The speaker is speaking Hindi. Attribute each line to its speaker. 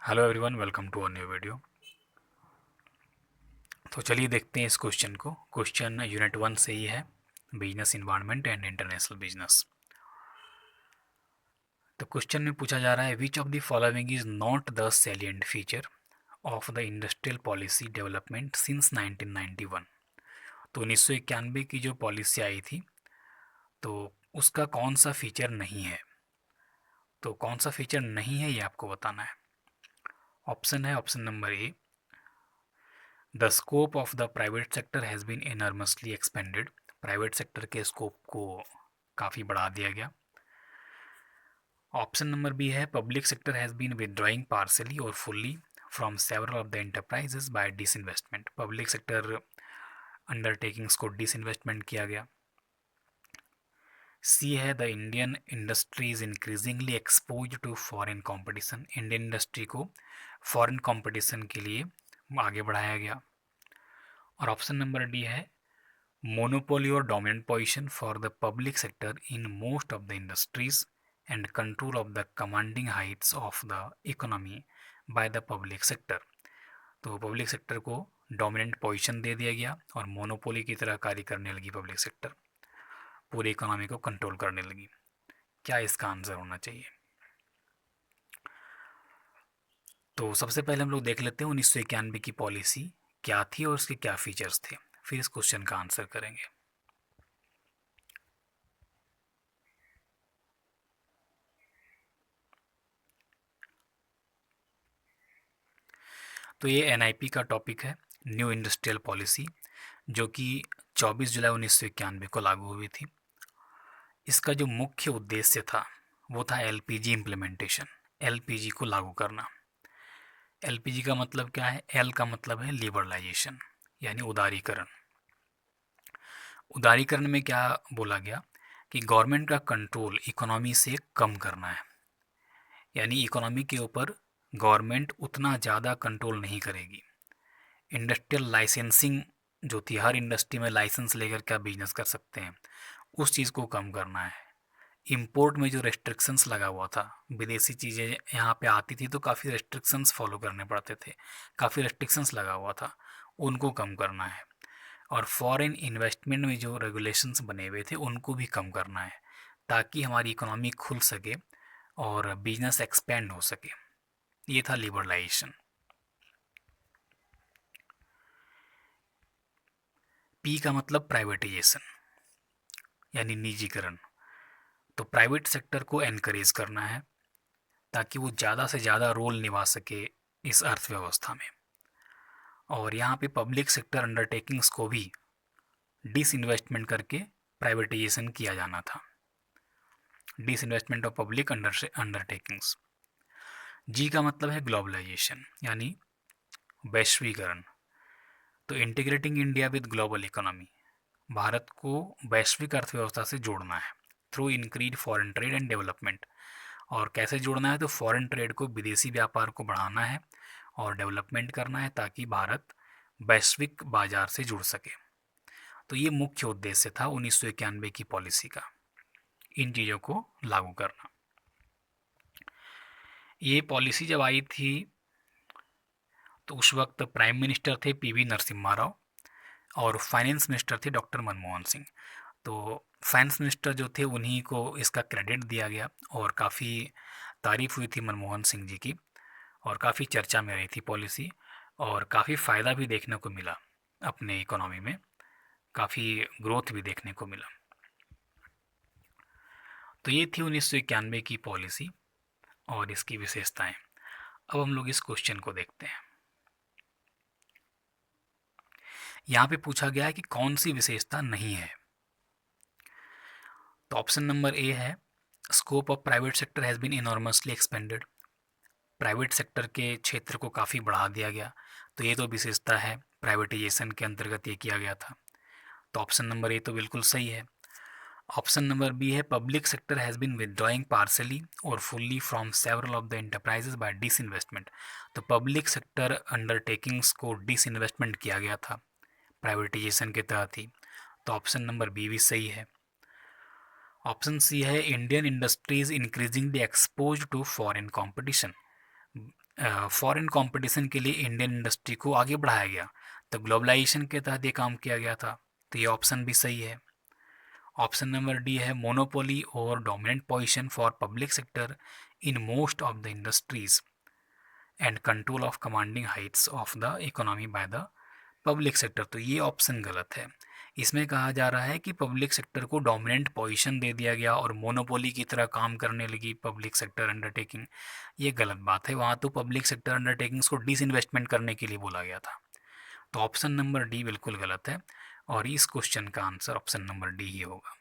Speaker 1: Hello everyone, welcome to a new video. तो चलिए देखते हैं इस क्वेश्चन को। क्वेश्चन यूनिट 1 से ही है, business environment and international business. तो क्वेश्चन में पूछा जा रहा है, which of the following is not the salient feature of the industrial policy development since 1991। तो 1991 की जो पॉलिसी आई थी, तो उसका कौन सा फीचर नहीं है। तो कौन सा फीचर नहीं है ये आपको बताना है। ऑप्शन है option number A, the scope of the private sector has been enormously expanded. Private sector के स्कोप को काफ़ी बढ़ा दिया गया। ऑप्शन नंबर बी है, public sector has been withdrawing partly और fully from several of the enterprises by disinvestment. Public sector undertakings को डिसइन्वेस्टमेंट किया गया। सी है, the Indian industry is increasingly expose to foreign competition. Indian industry को फॉरेन कंपटीशन के लिए आगे बढ़ाया गया। और ऑप्शन नंबर डी है, monopoly or dominant position for the public sector in most of the industries and control of the commanding heights of the economy by the public sector। तो पब्लिक सेक्टर को डोमिनेंट पोजीशन दे दिया गया और मोनोपोली की तरह कार्य करने लगी पब्लिक सेक्टर, पूरी इकोनॉमी को कंट्रोल करने लगी। क्या इसका आंसर होना चाहिए? तो सबसे पहले हम लोग देख लेते हैं 1991 की पॉलिसी क्या थी और उसके क्या फीचर्स थे, फिर इस क्वेश्चन का आंसर करेंगे। तो ये एनआईपी का टॉपिक है, न्यू इंडस्ट्रियल पॉलिसी, जो कि 24 जुलाई 1991 को लागू हुई थी। इसका जो मुख्य उद्देश्य था वो था एलपीजी इम्प्लीमेंटेशन, एलपीजी को लागू करना। एलपीजी का मतलब क्या है? एल का मतलब है लिबरलाइजेशन, यानी उदारीकरण। उदारीकरण में क्या बोला गया कि गवर्नमेंट का कंट्रोल इकोनॉमी से कम करना है, यानी इकोनॉमी के ऊपर गवर्नमेंट उतना ज़्यादा कंट्रोल नहीं करेगी। इंडस्ट्रियल लाइसेंसिंग जो थी, हर इंडस्ट्री में लाइसेंस लेकर क्या बिजनेस कर सकते हैं, उस चीज़ को कम करना है। इंपोर्ट में जो रेस्ट्रिक्शंस लगा हुआ था, विदेशी चीज़ें यहाँ पे आती थी तो काफ़ी रेस्ट्रिक्शंस फॉलो करने पड़ते थे, काफ़ी रेस्ट्रिक्शंस लगा हुआ था, उनको कम करना है। और फॉरेन इन्वेस्टमेंट में जो रेगुलेशंस बने हुए थे उनको भी कम करना है, ताकि हमारी इकोनॉमी खुल सके और बिजनेस एक्सपेंड हो सके। ये था लिबरलाइजेशन। पी का मतलब प्राइवेटाइजेशन, यानी निजीकरण। तो प्राइवेट सेक्टर को एनकरेज करना है ताकि वो ज़्यादा से ज़्यादा रोल निभा सके इस अर्थव्यवस्था में। और यहाँ पे पब्लिक सेक्टर अंडरटेकिंग्स को भी डिसइन्वेस्टमेंट करके प्राइवेटाइजेशन किया जाना था, डिसइन्वेस्टमेंट ऑफ पब्लिक अंडरटेकिंग्स। जी का मतलब है ग्लोबलाइजेशन, यानी वैश्वीकरण। तो integrating India with global economy, Bharat को वैश्विक अर्थव्यवस्था से जोड़ना है through increase foreign trade and development. और कैसे जोड़ना है? तो फॉरेन ट्रेड को, विदेशी व्यापार को बढ़ाना है और डेवलपमेंट करना है ताकि भारत वैश्विक बाजार से जुड़ सके। तो ये मुख्य उद्देश्य था 1991 की पॉलिसी का, इन चीज़ों को लागू करना। ये पॉलिसी जब आई थी तो उस वक्त प्राइम मिनिस्टर थे पीवी नरसिम्हा राव और फाइनेंस मिनिस्टर थे डॉक्टर मनमोहन सिंह। तो फाइनेंस मिनिस्टर जो थे उन्हीं को इसका क्रेडिट दिया गया और काफ़ी तारीफ हुई थी मनमोहन सिंह जी की, और काफ़ी चर्चा में रही थी पॉलिसी, और काफ़ी फ़ायदा भी देखने को मिला, अपने इकोनॉमी में काफ़ी ग्रोथ भी देखने को मिला। तो ये थी 1991 की पॉलिसी और इसकी विशेषताएं। अब हम लोग इस क्वेश्चन को देखते हैं। यहाँ पे पूछा गया है कि कौन सी विशेषता नहीं है। तो ऑप्शन नंबर ए है, scope of private sector has been enormously expanded. Private sector के क्षेत्र को काफ़ी बढ़ा दिया गया, तो ये तो विशेषता है, प्राइवेटाइजेशन के अंतर्गत ये किया गया था। तो ऑप्शन नंबर ए तो बिल्कुल सही है। ऑप्शन नंबर बी है, public sector has been withdrawing partly और fully from several of the enterprises by disinvestment. तो पब्लिक सेक्टर अंडरटेकिंग्स को डिसइन्वेस्टमेंट किया गया था प्राइवेटाइजेशन के तहत ही। तो ऑप्शन नंबर बी भी सही है। ऑप्शन सी है, Indian industries increasingly expose to foreign competition. Foreign competition के लिए इंडियन इंडस्ट्री को आगे बढ़ाया गया, तो ग्लोबलाइजेशन के तहत ये काम किया गया था। तो ये ऑप्शन भी सही है। ऑप्शन नंबर डी है मोनोपोली और dominant position for public sector in most of the industries and control of commanding Heights of the economy by the public sector. तो ये ऑप्शन गलत है। इसमें कहा जा रहा है कि पब्लिक सेक्टर को डोमिनेंट पोजीशन दे दिया गया और मोनोपोली की तरह काम करने लगी पब्लिक सेक्टर अंडरटेकिंग। ये गलत बात है। वहाँ तो पब्लिक सेक्टर अंडरटेकिंग्स को डिसइन्वेस्टमेंट करने के लिए बोला गया था। तो ऑप्शन नंबर डी बिल्कुल गलत है और इस क्वेश्चन का आंसर ऑप्शन नंबर डी ही होगा।